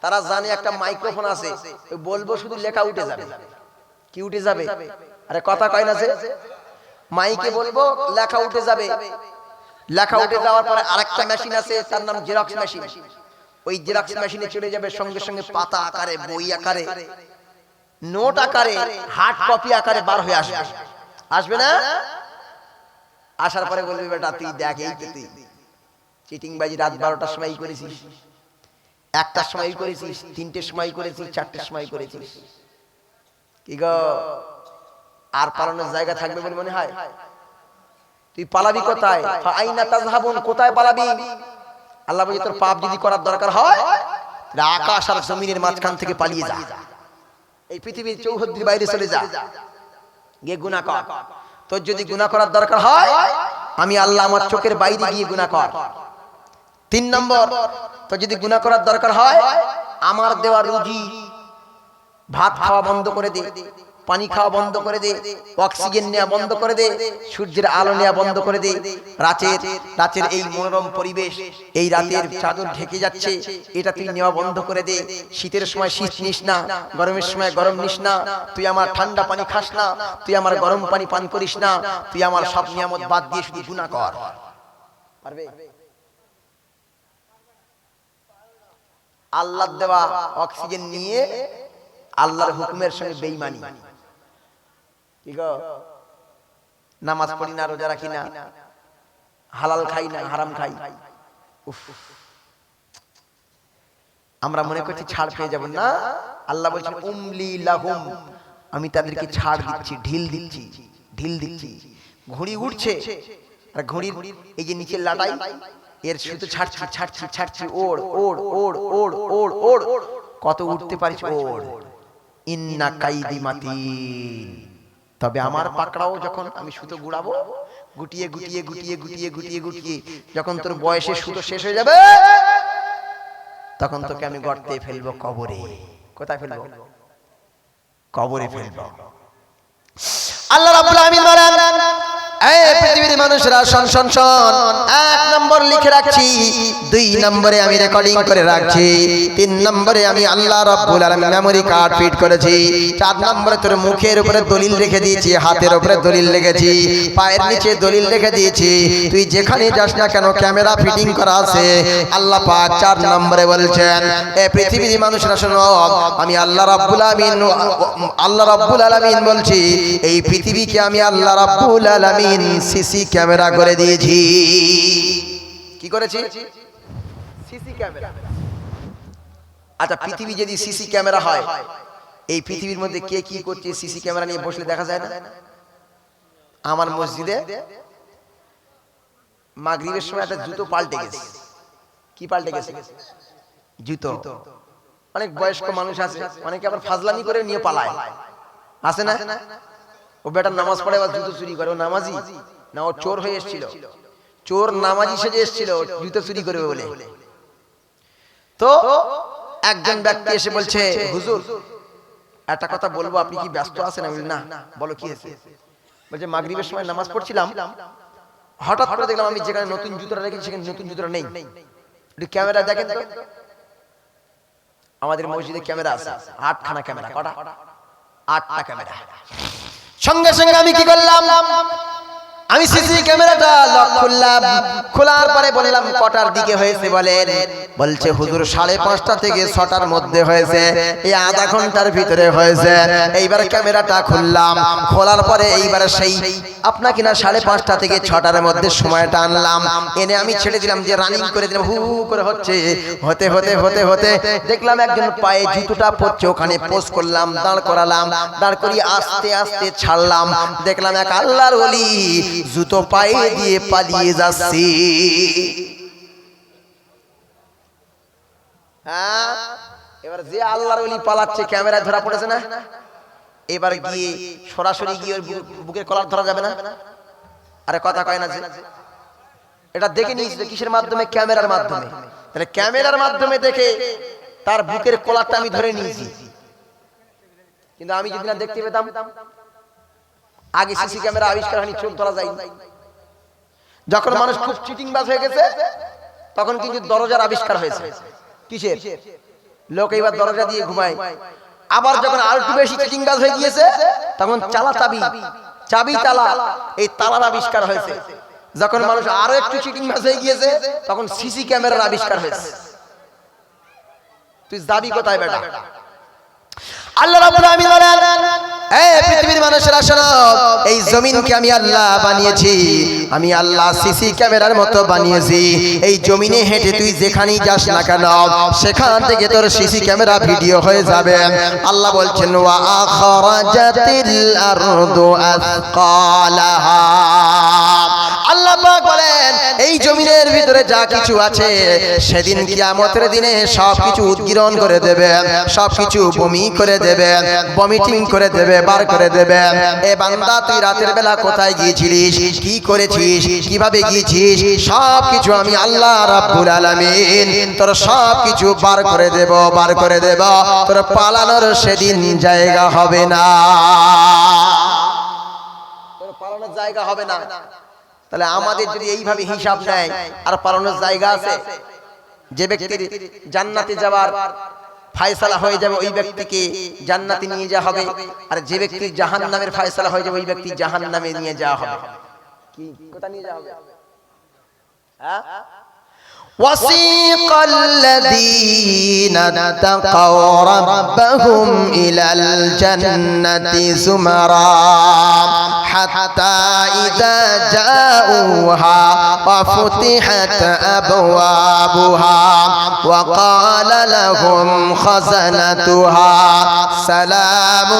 তারা জানে একটা মাইক্রোফোন আছে, বলবো শুধু লেখা উঠে যাবে। কি উঠে যাবে? আরে কথা কয় না যে, মাইকে বলবো লেখা উঠে যাবে। লেখা উঠে যাওয়ার পরে আরেকটা মেশিন আছে, তার নাম জেরক্স মেশিন। ওই জেরক্স মেশিনে চলে যাবে সঙ্গে সঙ্গে পাতা আকারে, বই আকারে, নোট আকারে, হার্ড কপি আকারে বার হয়ে আসবে। আসবে না? আসার পরে বলবি বেটা তুই দেখ, এই তো তুই চিটিং বাজি রাত 12টার সময় করেছিস, 1টার সময় করেছিস, 3টের সময় করেছিস, 4টের সময় করেছিস। কি গো, আর পালানোর জায়গা থাকবে বলে মনে হয়? তুই পালাবি কোথায়? আইনা তাযহাবুন, কোথায় পালাবি? আল্লাহ বলে তোর পাপ যদি করার দরকার হয় আকাশ আর জমিনের মাঝখান থেকে পালিয়ে যা, এই পৃথিবীর চৌহদ্দির বাইরে চলে যা, গিয়ে গুনাহ কর। তোর যদি গুনাহ করার দরকার হয় আমি আল্লাহ আমার চোখের বাইরে গিয়ে গুনাহ কর। 3 নম্বর, তোর যদি গুনাহ করার দরকার হয় আমার দেওয়া রুজি, ভাত খাওয়া বন্ধ করে দে, পানি খাওয়া বন্ধ করে দে, অক্সিজেন নেওয়া বন্ধ করে দে, সূর্যের আলো নেওয়া বন্ধ করে দে, রাতের এই মনোরম পরিবেশ, এই রাতের চাদর ঢেকে যাচ্ছে, এটা তুই নেওয়া বন্ধ করে দে। শীতের সময় শীত নিস না, গরমের সময় গরম নিস না, তুই আমার ঠান্ডা পানি খাস না, তুই আমার গরম পানি পান করিস না, তুই আমার সব নিয়ামত বাদ দিয়ে শুধু গুনাহ কর। পারবে? আল্লাহর দেওয়া অক্সিজেন নিয়ে আল্লাহর হুকুমের সঙ্গে বেঈমানি। কি গো, নামাজ পড়ি না, রোজা রাখি না, হালাল খাই না, হারাম খাই। উফ, আমরা মনে করছি ছাড় পেয়ে যাব না। আল্লাহ বলছেন উমলি লাহুম, আমি তাদেরকে ছাড় দিচ্ছি, ঢিল দিচ্ছি। ঘুড়ি উঠছে আর ঘুড়ির এই যে নিচের লাটাই, এর শুধু ছাড়ছি, ওড় ওড় ওড় ওড় ওড় ওড়, কত উঠতে পারিস ওড়। ইন্না কাইদি মাতিন, তবে আমার পাকড়াও যখন আমি সুতো গুড়াবো, গুটিয়ে যখন তোর বয়সের সুতো শেষ হয়ে যাবে তখন তোকে আমি গর্তে ফেলবো, কবরে। কোথায় ফেলবো? কবরে ফেলবো। আল্লাহ রাব্বুল আমিন বলেন, এই পৃথিবীর মানুষরা শোন শোন শোন, 1 নম্বর লিখে রাখছি, 2 নম্বরে আমি রেকর্ডিং করে রাখছি, 3 নম্বরে আমি আল্লাহ রাব্বুল আলামিন মেমরি কার্ড ফিট করেছি, 4 নম্বরে তোর মুখের উপরে দলিল লিখে দিয়েছি, হাতের উপরে দলিল লিখেছি, পায়ের নিচে দলিল লিখে দিয়েছি, তুই যেখানে যাস না কেন ক্যামেরা ফিটিং করা আছে। আল্লাহ পাক 4 নম্বরে বলছেন, এই পৃথিবীর মানুষরা শোনো, আমি আল্লাহ রাব্বুল আলামিন বলছি, এই পৃথিবীকে আমি আল্লাহ রাব্বুল আলামিন সিসি ক্যামেরা করে দিয়েছি। কি করেছি? CC camera. আচ্ছা, পৃথিবী যদি সিসি ক্যামেরা হয়, এই পৃথিবীর মধ্যে কে কি করছে সিসি ক্যামেরা নিয়ে বসলে দেখা যায় না? আমার মসজিদে মাগরিবের সময় একটা জুতো পাল্টে গেছে। কি পাল্টে গেছে? জুতো। অনেক বয়স্ক মানুষ আছে, অনেকে আবার ফাজলামি করে নিয়ে পালায়, আছে না? ও বেটা নামাজ পড়ে আবার জুতো চুরি করে। ও নামাজি না, ও চোর হয়ে এসেছিল। চোর নামাজি সেজে এসেছিল জুতো চুরি করবে বলে। তো একজন ব্যক্তি এসে বলছে, হুজুর একটা কথা বলবো, আপনি কি ব্যস্ত আছেন? আমি বলি, না। বলো, কি হয়েছে? বলছে, মাগরিবের সময় নামাজ পড়ছিলাম, হঠাৎ করে দেখলাম আমি যেখানে নতুন জুতোটা রেখেছি সেখানে নতুন জুতোটা নেই। একটু ক্যামেরা দেখেন তো। আমাদের মসজিদে ক্যামেরা আছে 8খানা ক্যামেরা। কটা? 8টা ক্যামেরা। সঙ্গে সঙ্গে আমি কি করলাম? আমি সিসি ক্যামেরাটা লক খুললাম। খোলার পরে বললাম, কটার দিকে হয়েছে বলেন? বলছে, হুজুর 5:30 থেকে 6টার মধ্যে হয়েছে, এই আধা ঘন্টার ভিতরে হয়েছে। এইবার ক্যামেরাটা খুললাম, খোলার পরে এইবারে সেই আপনাকে না 5:30 থেকে 6টার মধ্যে সময়টা আনলাম, এনে আমি ছেড়ে দিলাম, যে রানিং করে দিলাম, হু করে হচ্ছে। হতে হতে হতে হতে দেখলাম একজন পায়ে জুতোটা পড়ছে, ওখানে পোজ করলাম, দাঁড় করালাম, দাঁড় করিয়ে আস্তে আস্তে ছাড়লাম। দেখলাম এক আল্লাহর ওলি জুতো পায়ে দিয়ে পালিয়ে যাচ্ছে। হ্যাঁ, এবার যে আল্লাহর ওলি পালাচ্ছে, ক্যামেরায় ধরা পড়েছে না? এবার গিয়ে সরাসরি গিয়ে বুকের কলার ধরা যাবে না? আরে কথা কয় না যে? এটা দেখে নিয়েছিল কিসের মাধ্যমে? ক্যামেরার মাধ্যমে। তাহলে ক্যামেরার মাধ্যমে দেখে তার বুকের কলারটা আমি ধরে নিয়েছি। কিন্তু আমি যদি না দেখতে পেতাম, আগে সিসি ক্যামেরা আবিষ্কার হয়নি, চোখ ধরা যায়। যখন মানুষ খুব চিটিংবাজ হয়ে গেছে, তখন কিন্তু দরজার আবিষ্কার হয়েছে। কিসের? লোক এবার দরজা দিয়ে ঘুমায়। আবার যখন আর একটু বেশি চিটিংবাজ হয়ে গিয়েছে, তখন চাবি তালা, এই তালার আবিষ্কার হয়েছে। যখন মানুষ আরো একটু চিটিংবাজ হয়ে গিয়েছে, তখন সিসি ক্যামেরার আবিষ্কার হয়েছে। তুই যাবি কোথায় বেটা? আল্লাহ রাব্বুল আলামিন বলেন, এই পৃথিবীর মানুষেরা শোনো, এই জমিনকে আমি আল্লাহ বানিয়েছি, আমি আল্লাহ সিসি ক্যামেরার মতো বানিয়েছি। এই জমিনে হেঁটে তুই যেখানেই যাস না কেন, সেখান থেকে তোর সিসি ক্যামেরা ভিডিও হয়ে যাবে। আল্লাহ বলছেন, ওয়া আখরাজাতিল আরদু আসকালাহা। আল্লাহ পাক বলেন, এই জমিনের ভিতরে যা কিছু আছে, সেদিন কিয়ামতের দিনে সবকিছু উদ্গীরণ করে দেবে, সবকিছু বমি করে দেবে, ভমিটিং করে দেবে, বার করে দেবে। এ বান্দা, তুই রাতের বেলা কোথায় গিয়েছিলিস, কি করেছিস, কিভাবে গিয়েছিস, সবকিছু আমি আল্লাহ রাব্বুল আলামিন তোর সবকিছু বার করে দেব, বার করে দেব। তোর পালানোর সেদিন জায়গা হবে না, তোর পালানোর জায়গা হবে না। তাহলে আমাদের যদি এইভাবে হিসাব নেয়, আর পালানোর জায়গা আছে? যে ব্যক্তির জান্নাতে যাওয়ার ফায়সালা হয়ে যাবে, ওই ব্যক্তিকে জান্নাতে নিয়ে যাওয়া হবে। আর যে ব্যক্তির জাহান্নামের ফায়সালা হয়ে যাবে, ওই ব্যক্তি জাহান্নামে নিয়ে যাওয়া হবে। কি কথা নিয়ে যাওয়া হবে? হ্যাঁ, وسيق الذين اتقوا ربهم إلى الجنة زمرا حتى إذا جاءوها وفتحت أبوابها وقال لهم خزنتها سلام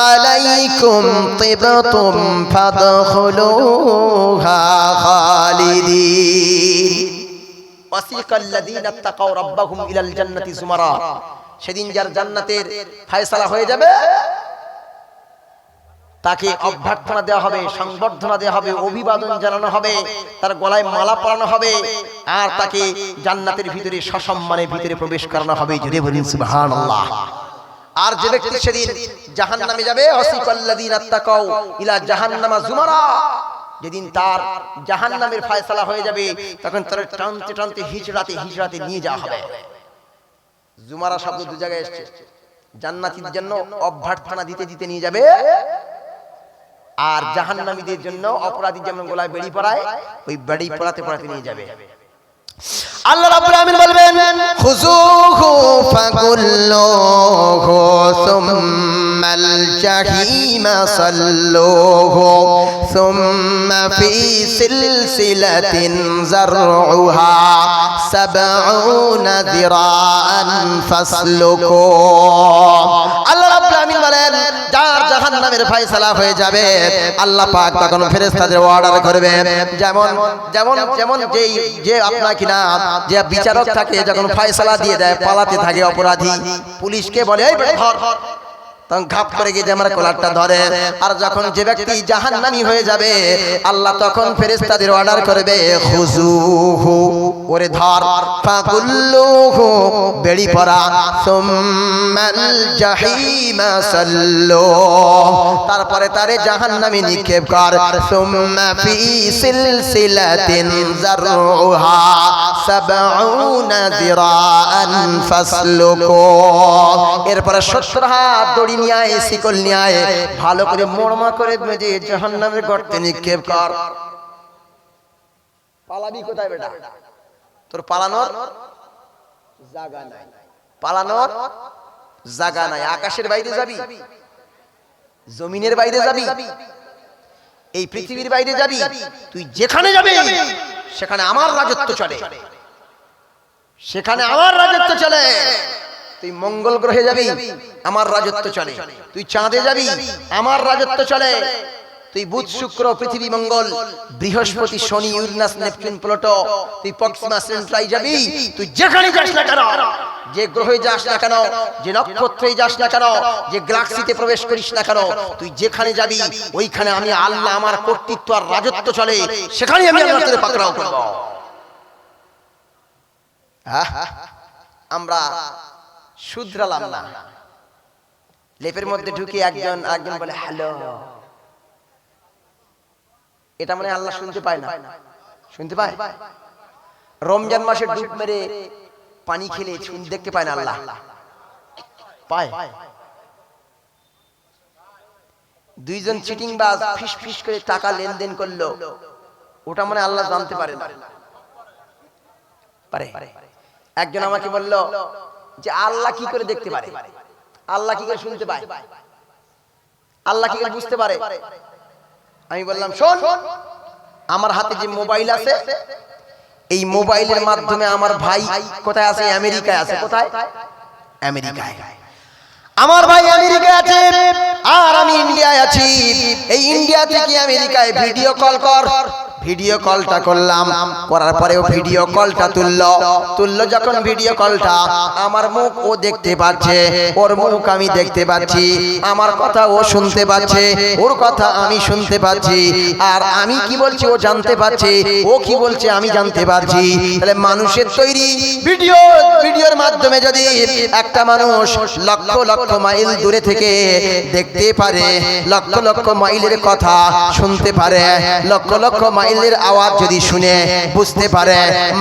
عليكم طبتم فادخلوها خالدين। সেদিন যার জান্নাতের ফায়সালা হয়ে যাবে, তাকে অভ্যর্থনা দেওয়া হবে, সংবর্ধনা দেওয়া হবে, অভিবাদন জানানো হবে, তার গলায় মালা পরানো হবে, আর তাকে জান্নাতের ভিতরে সসম্মানের ভিতরে প্রবেশ করানো হবে। জোরে বলুন সুবহানাল্লাহ। আর যে ব্যক্তি সেদিন জাহান্নামে যাবে, ওয়াসিকাল্লাযীনা তাকাউ ইলা জাহান্নামা যুমারা, যেদিন তার জাহান্নামের ফয়সালা হয়ে যাবে তখন তার টানতে টানতে হিজড়াতে নিয়ে যাওয়া হবে। জুমারা শব্দ দু জায়গায় এসেছে। জান্নাতীদের জন্য অভ্যর্থনা দিতে দিতে নিয়ে যাবে, আর জাহান্নামীদের জন্য অপরাধী যেমন গলায় বেড়ি পরায় ওই বেড়ি পরাতে পরাতে নিয়ে যাবে। আল্লাহ রাব্বুল আমিন বলবেন খুযুহু ফাগুল্লুহু সুম্মাল জাহিমা সাল্লুহু সুম্মা ফি সিলসিলাতিন যারউহা 70 যিরাআন ফাসলুকু। আল্লাহ রাব্বুল আমিন বলেন যার জাহান্নামের ফয়সালা হয়ে যাবে আল্লাহ পাক তখন ফেরেশতাদের অর্ডার করবে, যেমন যেমন যেমন যে আপনার কিনা যে বিচারক থাকে যখন ফয়সালা দিয়ে দেয় পালাতে থাকে অপরাধী, পুলিশকে বলে এই ধর, তখন ঘাপ করে গিয়ে আমার কলারটা ধরে। আর যখন যে ব্যক্তি জাহান্নামী হয়ে যাবে আল্লাহ তখন ফেরেশতাদের অর্ডার করবে খুযুহু, ওরে ধর, ফাগুল্লুহু, বেড়ি পরা, সুম্মাল জাহিমা সাল্লু, তারপরে তারে জাহান্নামে নিক্ষেপ কর, সুম্মা ফি সিলসিলাতিন যারউহা 70 যিরাআন ফাসলুকু। এরপরে 70 হাত দড়ি নিয়ে আয়, শিকল নিয়ে আয়, ভালো করে মোড়মা করে বেঁধে জাহান্নামের গর্তে নিক্ষেপ কর। পালাবি কোথায় বেটা? তোর পালানোর জায়গা নাই, পালানোর জায়গা নাই। আকাশের বাইরে যাবি, জমিনের বাইরে যাবি, এই পৃথিবীর বাইরে যাবি, তুই যেখানে যাবি সেখানে আমার রাজত্ব চলে, সেখানে আমার রাজত্ব চলে। তুই মঙ্গল গ্রহে যাবি, আমার রাজত্ব চলে। তুই চাঁদে যাবি, আমার রাজত্ব চলে। তুই বুধ শুক্র পৃথিবী মঙ্গল বৃহস্পতি শনি ইউরেনাস নেপচুন প্লুটো, তুই প্রক্সিমা সেন্ট্রাই যাবি, তুই যেখানে যাস না কেন, যে গ্রহে যাস না কেন, যে নক্ষত্রে যাস না কেন, যে গ্যালাক্সিতে প্রবেশ করিস না কেন, তুই যেখানে যাবি ওইখানে আমি আল্লাহ, আমার কর্তৃত্ব আর রাজত্ব চলে, সেখানে আমি আল্লাহর সাথে পাকড়াও করব। আমরা শুধরালাম না, লেপের মধ্যে ঢুকে একজন বলে হ্যালো, এটা মানে আল্লাহ শুনতে পায় না? শুনতে পায়। রমজান মাসে ডুব মেরে পানি খেলে দেখতে পায় না আল্লাহ? পায়। দুইজন চিটিং বাজ ফিস ফিস করে টাকা লেনদেন করলো, ওটা মানে আল্লাহ জানতে পারে না? পারে। একজন আমাকে বলল যে আল্লাহ কি করে দেখতে পারে, আল্লাহ কি করে শুনতে পায়, আল্লাহ কি করে বুঝতে পারে? আমি বললাম শোন, আমার হাতে যে মোবাইল আছে এই মোবাইলের মাধ্যমে আমার ভাই কোথায় আছে? আমেরিকায় আছে। কোথায়? আমেরিকায়। আমার ভাই আমেরিকায় আছে আর আমি ইন্ডিয়ায় আছি। এই ইন্ডিয়া থেকে আমেরিকায় ভিডিও কল কর। ভিডিও কলটা করলাম, করার পরেও ভিডিও কলটা তুললো যখন ভিডিও কলটা, আমার মুখ ও দেখতে পাচ্ছে, ওর মুখ আমি দেখতে পাচ্ছি, আমার কথা ও শুনতে পাচ্ছে, ওর কথা আমি শুনতে পাচ্ছি, আর আমি কি বলছি ও জানতে পারছে, ও কি বলছে আমি জানতে পারছি। তাহলে মানুষের তৈরি ভিডিওর মাধ্যমে যদি একটা মানুষ লক্ষ লক্ষ মাইল দূরে থেকে দেখতে পারে, লক্ষ লক্ষ মাইলের কথা শুনতে পারে, লক্ষ লক্ষ মাইলের আওয়াজ যদি শুনে বুঝতে পারে,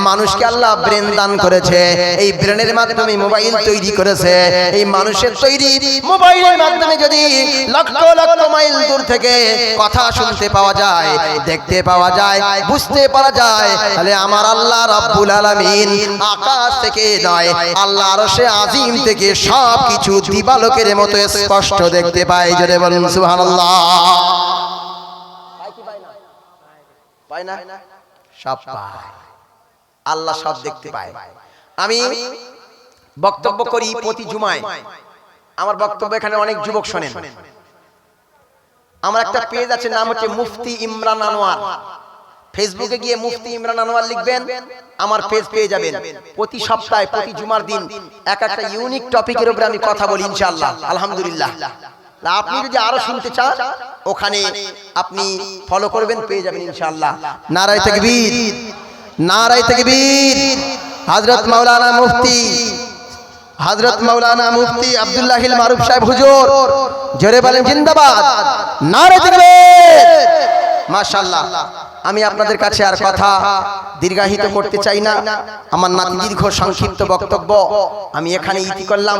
মানুষকে আল্লাহ ব্রেন দান করেছে, এই ব্রেনের মাধ্যমে মোবাইল তৈরি করেছে। এই মানুষের তৈরি মোবাইলের মাধ্যমে যদি লক্ষ লক্ষ মাইল দূর থেকে কথা শুনতে পাওয়া যায়, দেখতে পাওয়া যায়, বুঝতে পারা যায়, তাহলে আমার আল্লাহ রাব্বুল আলামিন আকাশ থেকে নয়, আল্লাহ আরশে আজিম থেকে সবকিছু দিবালোকের মতো স্পষ্ট দেখতে পায়। জোরে বলুন সুবহানাল্লাহ। পায় না? সব পায়, আল্লাহ সব দেখতে পায়। আমি বক্তব্য করি প্রতি জুমায়, আমার বক্তব্য এখানে অনেক যুবক শোনেন। আমার একটা পেজ আছে, নাম হচ্ছে মুফতি ইমরান আনোয়ার। ফেসবুকে গিয়ে মুফতি ইমরান আনোয়ার লিখবেন, আমার পেজ পেয়ে যাবেন। প্রতি সপ্তাহে প্রতি জুমার দিন এক একটা ইউনিক টপিকের উপরে আমি কথা বলি ইনশাআল্লাহ, আলহামদুলিল্লাহ। আপনি যদি আরো শুনতে চান ওখানে আপনি ফলো করবেন, পেয়ে যাবেন ইনশাআল্লাহ। নারায়ে তাকবীর, নারায়ে তাকবীর। হযরত মাওলানা মুফতি আব্দুল্লাহিল মারুফ সাহেব হুজুর, জোরে বলেন জিন্দাবাদ। নারায়ে তাকবীর, মাশাআল্লাহ। আমি আপনাদের কাছে আর কথা দীর্ঘায়িত করতে চাই না, আমার নাতি দীর্ঘ সংক্ষিপ্ত বক্তব্য আমি এখানে ইতি করলাম।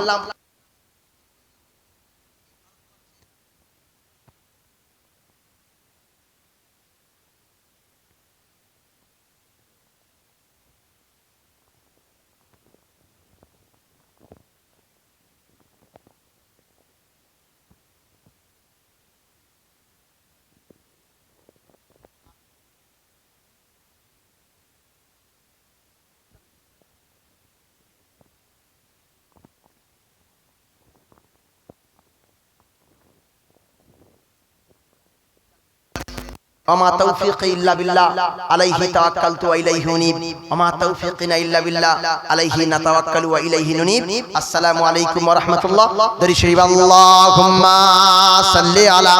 وما توفيقي إلا بالله عليه توكلت وإليه أنيب وما توفيقنا إلا بالله عليه نتوكل وإليه ننيب السلام عليكم ورحمة الله دري شريف اللهم صل على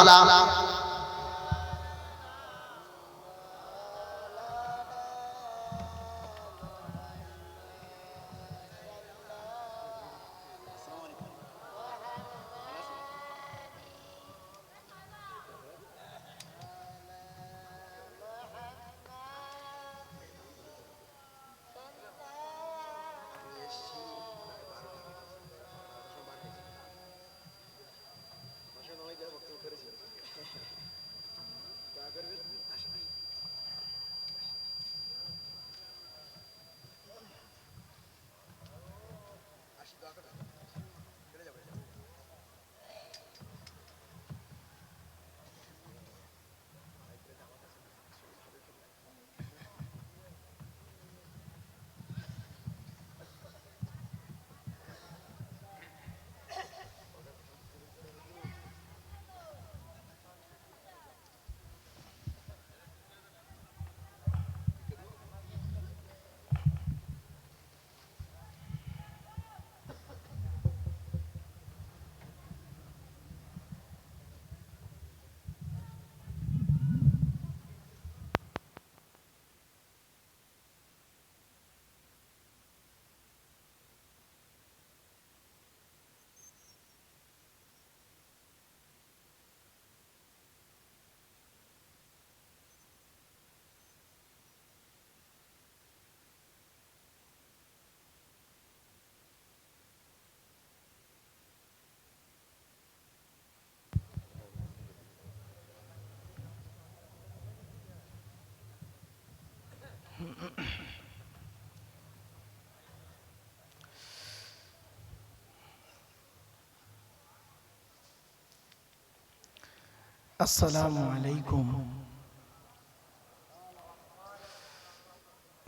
আসসালামু আলাইকুম।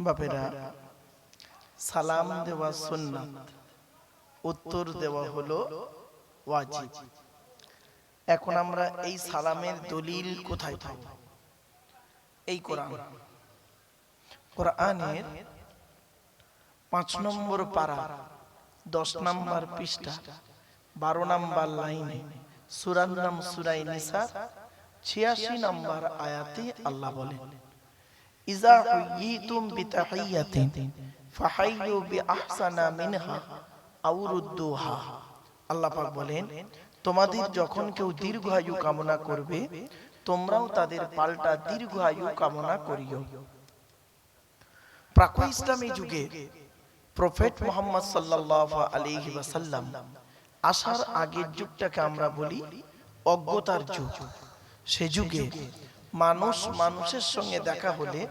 বাপেরা, সালাম দেওয়া সুন্নাত, উত্তর দেওয়া হলো ওয়াজিব। এখন আমরা এই সালামের দলিল কোথায় পাব? এই কোরআনের 5 নম্বর পারা 10 নম্বর পৃষ্ঠা 12 নম্বর লাইনে সূরার নাম সূরা নিসা 86 নম্বর আয়াতে আল্লাহ বলেন, ইজা হুয়িতুম বিতাহিয়াতিন ফাহাইয়ু বিআহসানা মিনহা আও রুদ্দুহা। আল্লাহ পাক বলেন, তোমাদের যখন কেউ দীর্ঘায়ু কামনা করবে তোমরাও তাদের পাল্টা দীর্ঘায়ু কামনা করিও। প্রাক ইসলামী যুগে প্রফেট মুহাম্মদ সাল্লাল্লাহু আলাইহি ওয়াসাল্লাম আসার আগের যুগটাকে আমরা বলি অজ্ঞতার যুগ। সে যুগে মানুষ মানুষের সঙ্গে দেখা হলে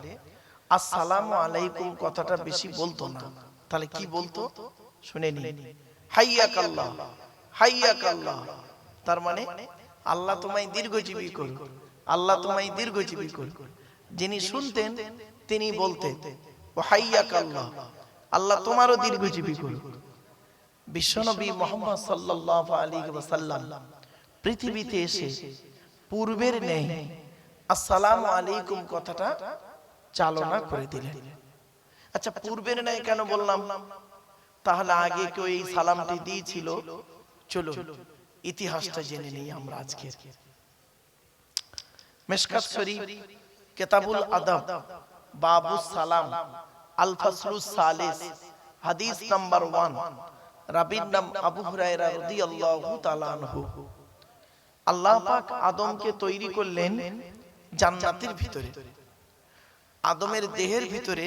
আসসালামু আলাইকুম কথাটা বেশি বলতো না। তাহলে কি বলতো শুনে নিন, হাইয়াকাল্লাহ হাইয়াকাল্লাহ। তার মানে আল্লাহ তোমায় দীর্ঘজীবী করুন, আল্লাহ তোমায় দীর্ঘজীবী করুন। যিনি শুনতেন তিনি বলতেন ও হাইয়াকাল্লাহ, আল্লাহ তোমারও দীর্ঘজীবী করুন। বিশ্বনবী মুহাম্মদ সাল্লাল্লাহু আলাইহি ওয়াসাল্লাম পৃথিবীতে এসে পূর্বের ন্যায় আসসালামু আলাইকুম কথাটা চালনা করে দিলেন। আচ্ছা, পূর্বের ন্যায় কেন বললাম? তাহলে আগে কেউ এই সালামটি দিয়েছিল? চলো ইতিহাসটা জেনে নেই আমরা আজকে। মিশকাত শরীফ কিতাবুল আদব বাবুস সালাম আল ফাসলুস সালিস হাদিস নাম্বার 1, রাবীর নাম আবু হুরায়রা রাদিয়াল্লাহু তাআলা আনহু। আল্লাহ পাক আদমকে তৈরি করলেন জান্নাতের ভিতরে আদমের দেহের ভিতরে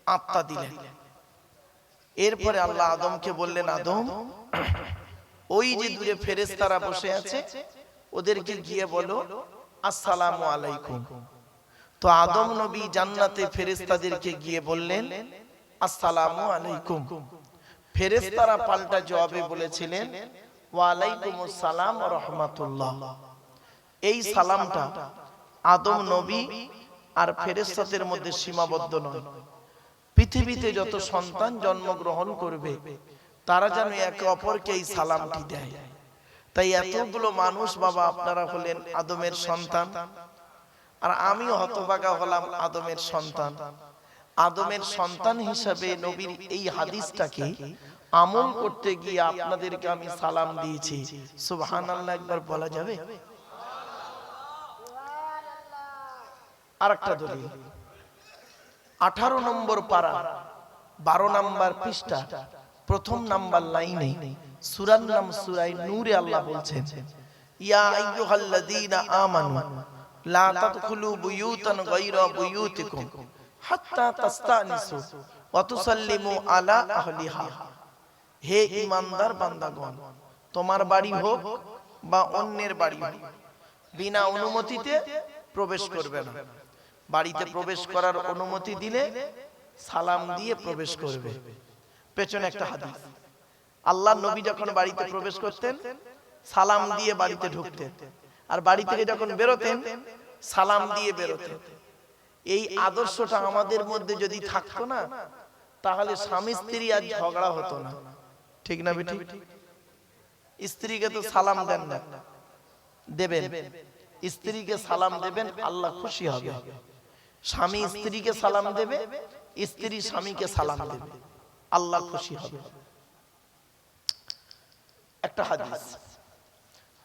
আত্মা দিলেন। এরপরে আল্লাহ আদমকে বললেন, আদম ওই যে দূরে ফেরেশতারা বসে আছে ওদেরকে গিয়ে বলো আসসালামু আলাইকুম। তো আদম নবী জান্নাতে ফেরেশতাদেরকে গিয়ে বললেন আসসালামু আলাইকুম। ফেরেশতারা পাল্টা জবাবে বলেছিলেন ওয়া আলাইকুমুস সালাম ওয়া রাহমাতুল্লাহ। এই সালামটা আদম নবী আর ফেরেশতাদের মধ্যে সীমাবদ্ধ নয়। পৃথিবীতে যত সন্তান জন্মগ্রহণ করবে তারা যেন একে অপরকে এই সালামটি দেয়। তাই এতগুলো মানুষ বাবা আপনারা হলেন আদমের সন্তান, আর আমিও হতভাগা হলাম আদমের সন্তান। আদমের সন্তান হিসাবে নবীর এই হাদিসটাকে আমল করতে গিয়ে আপনাদেরকে আমি সালাম দিয়েছি। সুবহানাল্লাহ একবার বলা যাবে? আরেকটা দলিল 18 নম্বর পারা 12 নম্বর পৃষ্ঠা প্রথম নাম্বার লাইনে সূরার নাম সূরা নূরে আল্লাহ বলছেন, ইয়া আইয়ুহাল্লাযীনা আমানু লা তাদখুলু বুয়ুতান গায়রা বুয়ুতিকুম হাত্তা তাস্তানিসু ওয়া তুসাল্লিমু আলা আহলিহা। হে ঈমানদার বান্দাগণ, তোমার বাড়ি হোক বা অন্যের বাড়ি হোক, বিনা অনুমতিতে প্রবেশ করবে না। বাড়িতে প্রবেশ করার অনুমতি দিলে সালাম দিয়ে প্রবেশ করবে। পেছনে একটা হাদিস, আল্লাহর নবী যখন বাড়িতে প্রবেশ করতেন সালাম দিয়ে বাড়িতে ঢুকতেন, আর বাড়ি থেকে যখন বেরোতেন সালাম দিয়ে বেরোতেন। এই আদর্শটা আমাদের মধ্যে যদি থাকতো না তাহলে স্বামী স্ত্রী আর ঝগড়া হতো না। ঠিক না বেটি? স্ত্রীকে তো সালাম দেন না, দেবেন। স্ত্রীকে সালাম দেবেন, আল্লাহ খুশি হবে। স্বামী স্ত্রীকে সালাম দেবে, স্ত্রী স্বামীকে সালাম দেবে, আল্লাহ খুশি হবে। একটা হাদিস,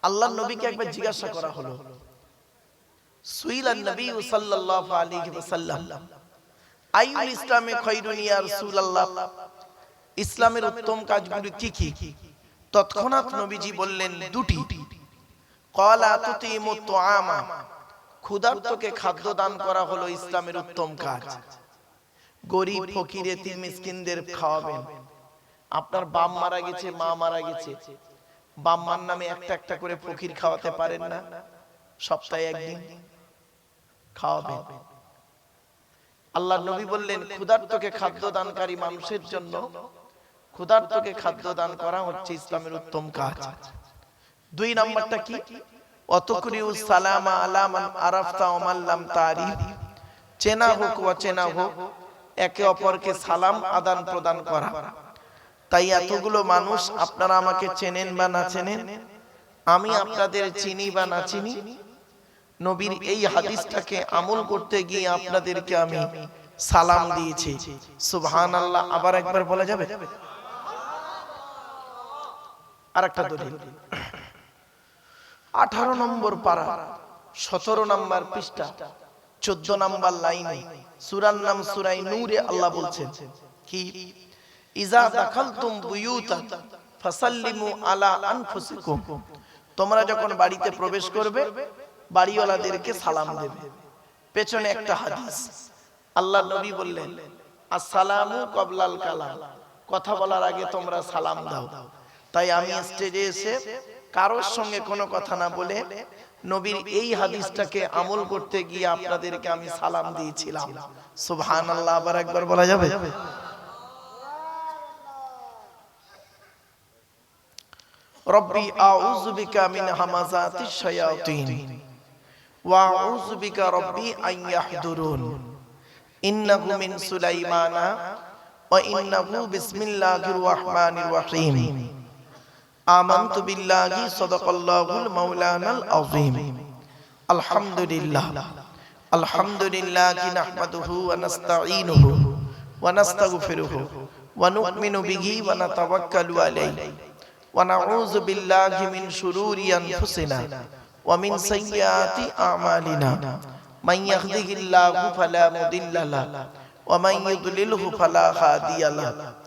আল্লাহর নবীকে একবার জিজ্ঞাসা করা হলো, সুইলান নবী সাল্লাল্লাহু আলাইহি ওয়াসাল্লাম আইয়ুল ইসলামে খায়রুন ইয়া রাসূলুল্লাহ, ইসলামের উত্তম কাজগুলো কি কি? তৎক্ষণাৎ নবীজি বললেন দুটি। ক্বালা তুতিমুত তুআমা, ক্ষুধার্তকে খাদ্য দান করা হলো ইসলামের উত্তম কাজ। গরীব ফকির এতিম মিসকিনদের খাওয়াবেন। আপনার বাপ মারা গেছে, মা মারা গেছে, বাপ মার নামে একটা একটা করে ফকির খাওয়াতে পারেন না? সপ্তাহে একদিন খাওয়াবেন। আল্লাহর নবী বললেন ক্ষুধার্তকে খাদ্য দানকারী মানুষের জন্য ক্ষুধার্তকে খাদ্য দান করা হচ্ছে ইসলামের উত্তম কাজ। দুই নাম্বারটা কি? অতকরিউ সালামা আলা মান আরাফতা ওয়া মান লাম তারিফ, চেনা হোক অচেনা হোক একে অপরকে সালাম আদান প্রদান করা। তাই এতগুলো মানুষ আপনারা আমাকে চেনেন বা না চেনেন, আমি আপনাদের চিনি বা না চিনি, নবীর এই হাদিসটাকে আমল করতে গিয়ে আপনাদেরকে আমি সালাম দিয়েছি। সুবহানাল্লাহ আবার একবার বলা যাবে? আরেকটা দলিল 18 নম্বর পারা 17 নম্বর পৃষ্ঠা 14 নম্বর লাইনে সূরার নাম সূরা নূরে আল্লাহ বলছেন কি, ইজা দাখালতুম বুয়ুতান ফাসাল্লিমু আলা আনফুসিকুম, তোমরা যখন বাড়িতে প্রবেশ করবে বাড়িওয়ালাদেরকে সালাম দেবে। পেছনে একটা হাদিস, আল্লাহর নবী বললেন আসসালামু ক্বাবলাল কালাম, কথা বলার আগে তোমরা সালাম দাও। তাই আমি স্টেজে এসে কারোর সঙ্গে কোনো কথা না বলে নবীর এই হাদিসটাকে আমল করতে গিয়ে আপনাদেরকে আমি সালাম দিয়েছিলাম। সুবহানাল্লাহ আবার একবার বলা যাবে? রব্বি আউযু বিকা মিন হামাযাতিশ শায়াতিন ওয়া আউযু বিকা রব্বি আন ইয়াহদুরুন, ইন্নাহু মিন সুলাইমানা ওয়া ইন্নাহু বিসমিল্লাহির রাহমানির রাহিম, আমানতু বিল্লাহি সাদাকাল্লাহুল মাওলানাল আযীম। আলহামদুলিল্লাহ আলহামদুলিল্লাহি নাহমাদুহু ওয়া নাস্তাঈনুহু ওয়া নাস্তাগফিরুহু ওয়া নু'মিনু বিহি ওয়া নাতাওয়াক্কালু আলাইহি ওয়া নাউযু বিল্লাহি মিন শুরুরি আনফুসিনা ওয়া মিন সাইয়্যাতি আমালিনা, মান ইয়াহদিহিল্লাহু ফালা মুদিল্লা লাহু ওয়া মান ইউদ্লিলহু ফালা হাদিয়া লাহু।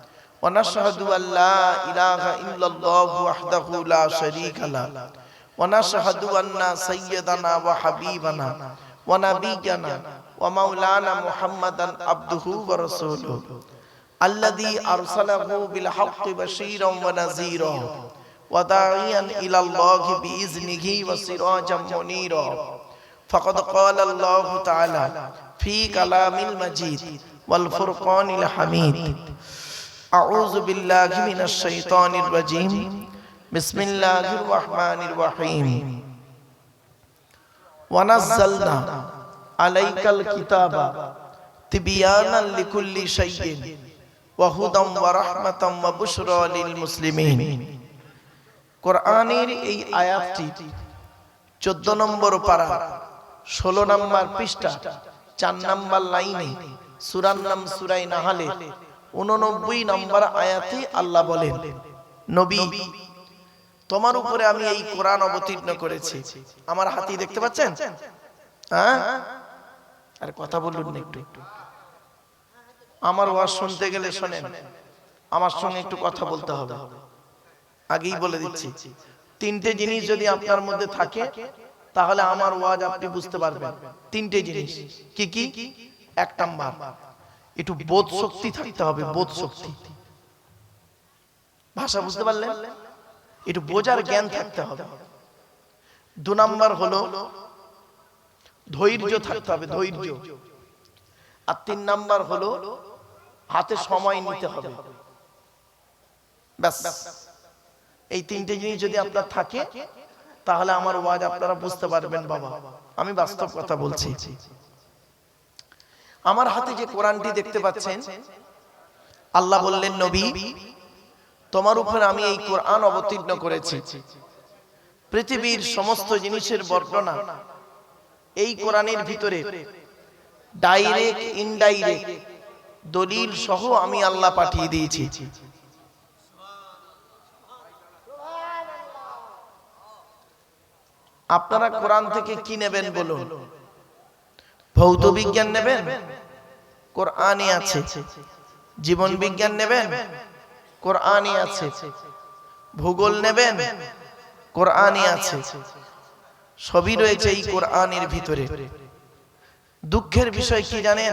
ونشهد أن لا إله إلا الله وحده لا شريك له ونشهد أن سيدنا وحبيبنا ওয়া নাবিয়ানা ওয়া মাওলানা মুহাম্মাদান আবদুহু ওয়া রাসূলুহু আল্লাযী আরসালাহু বিল হাক্কি বাশীরান ওয়া নাযীরা ওয়া দাঈয়ান ইলাল্লাহি বিইজনিহি ওয়া সিরাজাম মুনীরা ফাকাদ ক্বালা আল্লাহু তাআলা ফি কালামিল মাজিদ ওয়াল ফুরকানিল হামিদ আউযু বিল্লাহি মিনাশ শাইতানির রাজীম বিসমিল্লাহির রহমানির রহিম ওয়া নাযালনা আলাইকাল কিতাবা তিবয়ানান লিকুল্লি শাইইন ওয়া হুদাম ওয়া রাহমাতাম ওয়া বুশরা লিল মুসলিমিন। কোরআনের এই আয়াতটি 14 নম্বর পারা 16 নম্বর পৃষ্ঠা 4 নম্বর লাইনে সূরার নাম সূরা নাহলে 89 নম্বর আয়াতে আল্লাহ বলেন, নবী তোমার উপরে আমি এই কোরআন অবতীর্ণ করেছি। আমার হাতি দেখতে পাচ্ছেন? হ্যাঁ, আর কথা বলুন না একটু। আমার ওয়াজ শুনতে গেলে শোনেন, আমার সঙ্গে একটু কথা বলতে হবে। আগেই বলে দিচ্ছি, 3টে জিনিস যদি আপনার মধ্যে থাকে তাহলে আমার ওয়াজ আপনি বুঝতে পারবেন। 3টে জিনিস কি কি? 1 নাম্বার, একটু বোধ শক্তি থাকতে হবে। বোধ শক্তি, ভাষা বুঝতে পারলেন? একটু বোঝার জ্ঞান থাকতে হবে। 2 নাম্বার হলো ধৈর্য থাকতে হবে, ধৈর্য। আর 3 নাম্বার হলো হাতে সময় নিতে হবে। ব্যাস, এই 3টে জিনিস যদি আপনার থাকে তাহলে আমার ওয়াজ আপনারা বুঝতে পারবেন। বাবা, আমি বাস্তব কথা বলছি। আমার হাতে যে কোরআনটি দেখতে পাচ্ছেন, আল্লাহ বললেন, নবী তোমার উপর আমি এই কোরআন অবতীর্ণ করেছি। পৃথিবীর সমস্ত জিনিসের বর্ণনা এই কোরআনের ভিতরে ডাইরেক্ট ইনডাইরেক্ট দলিল সহ আমি আল্লাহ পাঠিয়ে দিয়েছি। আপনারা কোরআন থেকে কি নেবেন বলুন? ভৌত বিজ্ঞান নেবেন? কোরআনই আছে। জীবন বিজ্ঞান নেবেন? কোরআনই আছে। ভূগোল নেবেন? কোরআনই আছে। সবই রয়েছে এই কোরআনের ভিতরে। দুঃখের বিষয় কি জানেন?